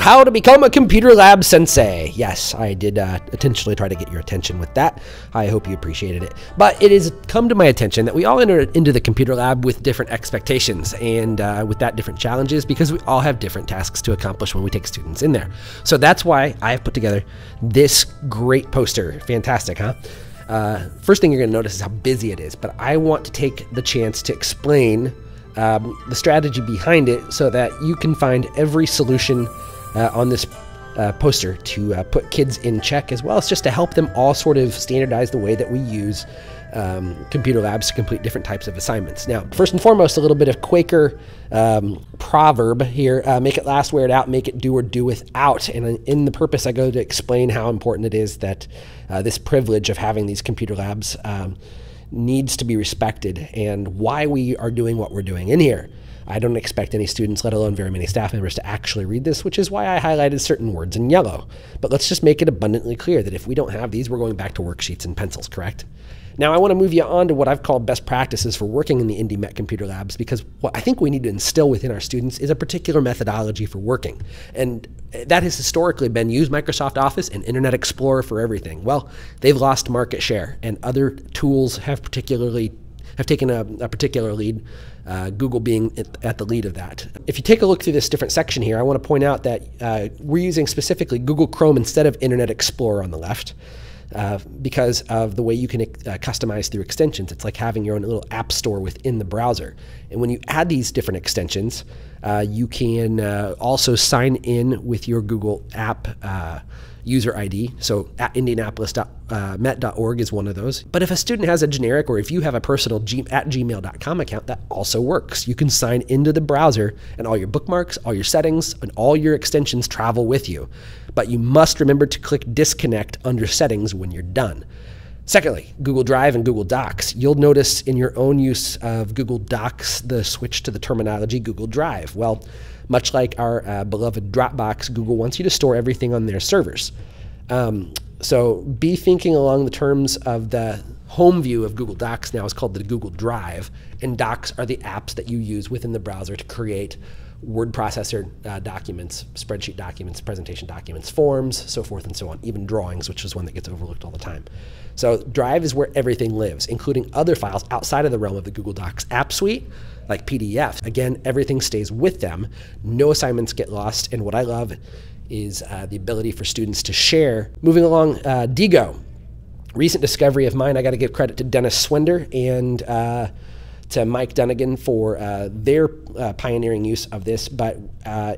How to become a computer lab sensei. Yes, I did intentionally try to get your attention with that. I hope you appreciated it. But it has come to my attention that we all enter into the computer lab with different expectations and with that different challenges, because we all have different tasks to accomplish when we take students in there. So that's why I have put together this great poster. Fantastic, huh? First thing you're going to notice is how busy it is, but I want to take the chance to explain the strategy behind it so that you can find every solution on this poster to put kids in check, as well as just to help them all sort of standardize the way that we use computer labs to complete different types of assignments. Now, first and foremost, a little bit of Quaker proverb here, make it last, wear it out, make it do or do without. And in the purpose, I go to explain how important it is that this privilege of having these computer labs needs to be respected and why we are doing what we're doing in here. I don't expect any students, let alone very many staff members, to actually read this, which is why I highlighted certain words in yellow. But let's just make it abundantly clear that if we don't have these, we're going back to worksheets and pencils, correct? Now, I want to move you on to what I've called best practices for working in the Indy Met Computer Labs, because what I think we need to instill within our students is a particular methodology for working. And that has historically been use Microsoft Office and Internet Explorer for everything. Well, they've lost market share, and other tools have taken a particular lead, Google being at the lead of that. If you take a look through this different section here, I want to point out that we're using specifically Google Chrome instead of Internet Explorer on the left. Because of the way you can customize through extensions. It's like having your own little app store within the browser. And when you add these different extensions, you can also sign in with your Google app user ID. So at indianapolis.met.org is one of those. But if a student has a generic, or if you have a personal at gmail.com account, that also works. You can sign into the browser and all your bookmarks, all your settings, and all your extensions travel with you. But you must remember to click disconnect under settings when you're done. Secondly, Google Drive and Google Docs. You'll notice in your own use of Google Docs the switch to the terminology Google Drive. Well, much like our beloved Dropbox, Google wants you to store everything on their servers. So be thinking along the terms of the home view of Google Docs now is called the Google Drive, and Docs are the apps that you use within the browser to create word processor documents, spreadsheet documents, presentation documents, forms, so forth and so on, even drawings, which is one that gets overlooked all the time. So Drive is where everything lives, including other files outside of the realm of the Google Docs app suite, like PDFs. Again, everything stays with them. No assignments get lost, and what I love is the ability for students to share. Moving along, Digo. Recent discovery of mine. I got to give credit to Dennis Swender and to Mike Dunnigan for their pioneering use of this. But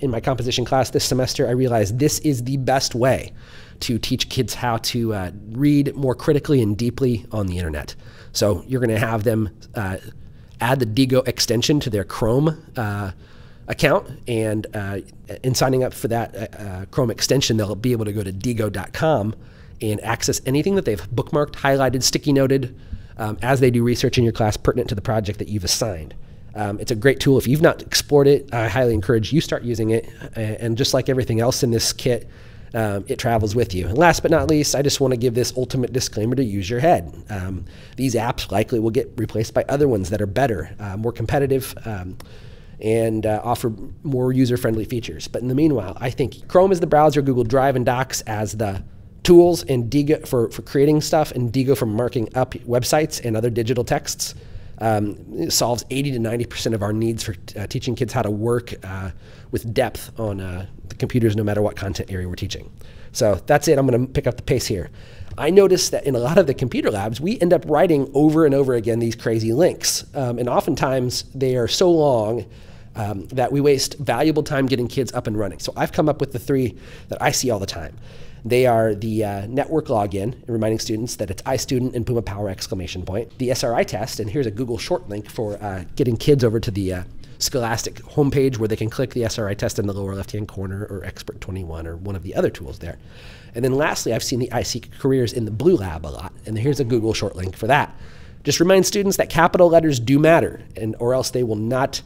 in my composition class this semester, I realized this is the best way to teach kids how to read more critically and deeply on the internet. So you're going to have them add the Digo extension to their Chrome account, and in signing up for that Chrome extension, they'll be able to go to digo.com and access anything that they've bookmarked, highlighted, sticky noted, as they do research in your class pertinent to the project that you've assigned. It's a great tool. If you've not explored it, I highly encourage you start using it. And just like everything else in this kit, it travels with you. And last but not least, I just want to give this ultimate disclaimer to use your head. These apps likely will get replaced by other ones that are better, more competitive, and offer more user-friendly features. But in the meanwhile, I think Chrome is the browser, Google Drive and Docs as the tools, and Digo for creating stuff, and Digo for marking up websites and other digital texts. It solves 80 to 90% of our needs for teaching kids how to work with depth on the computers, no matter what content area we're teaching. So that's it. I'm going to pick up the pace here. I noticed that in a lot of the computer labs, we end up writing over and over again these crazy links. And oftentimes they are so long that we waste valuable time getting kids up and running. So I've come up with the three that I see all the time. They are the network login, reminding students that it's iStudent and Puma Power exclamation point. The SRI test, and here's a Google short link for getting kids over to the Scholastic homepage where they can click the SRI test in the lower left-hand corner, or Expert 21, or one of the other tools there. And then lastly, I've seen the iSeek Careers in the Blue Lab a lot, and here's a Google short link for that. Just remind students that capital letters do matter, or else they will not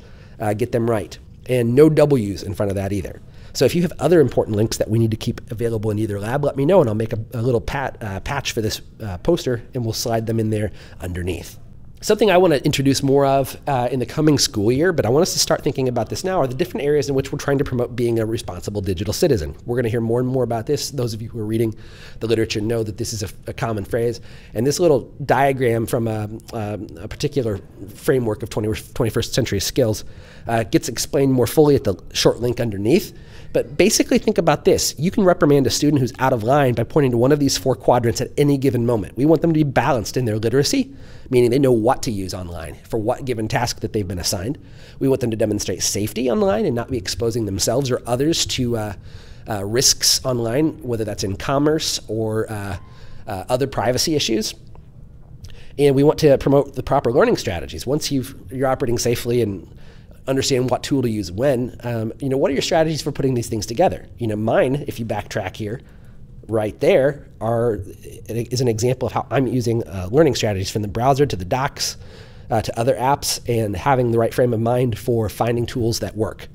get them right. And no W's in front of that either. So if you have other important links that we need to keep available in either lab, let me know, and I'll make a little patch for this poster, and we'll slide them in there underneath. Something I want to introduce more of in the coming school year, but I want us to start thinking about this now, are the different areas in which we're trying to promote being a responsible digital citizen. We're going to hear more and more about this. Those of you who are reading the literature know that this is a common phrase. And this little diagram from a particular framework of 21st century skills gets explained more fully at the short link underneath. But basically think about this. You can reprimand a student who's out of line by pointing to one of these 4 quadrants at any given moment. We want them to be balanced in their literacy, meaning they know what to use online for what given task that they've been assigned. We want them to demonstrate safety online and not be exposing themselves or others to risks online, whether that's in commerce or other privacy issues. And we want to promote the proper learning strategies. Once you're operating safely and understand what tool to use when, what are your strategies for putting these things together? Mine, if you backtrack here, right there is an example of how I'm using learning strategies from the browser to the docs to other apps, and having the right frame of mind for finding tools that work.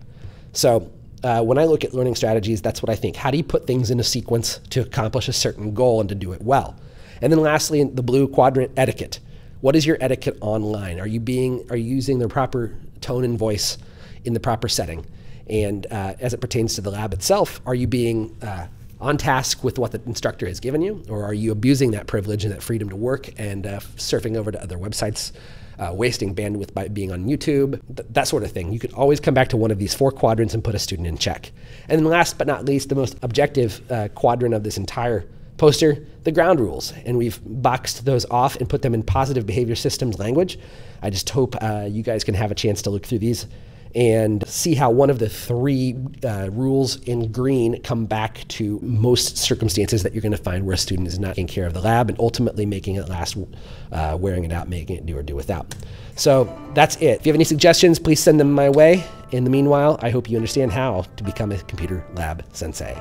So when I look at learning strategies, that's what I think. How do you put things in a sequence to accomplish a certain goal and to do it well? And then lastly, the blue quadrant, etiquette. What is your etiquette online? Are you using the proper tone and voice in the proper setting? And as it pertains to the lab itself, are you being on task with what the instructor has given you, or are you abusing that privilege and that freedom to work and surfing over to other websites, wasting bandwidth by being on YouTube, that sort of thing? You could always come back to one of these 4 quadrants and put a student in check. And then last but not least, the most objective quadrant of this entire poster, the ground rules. And we've boxed those off and put them in positive behavior systems language. I just hope you guys can have a chance to look through these and see how one of the 3 rules in green come back to most circumstances that you're going to find where a student is not taking care of the lab and ultimately making it last, wearing it out, making it do or do without. So that's it. If you have any suggestions, please send them my way. In the meanwhile, I hope you understand how to become a computer lab sensei.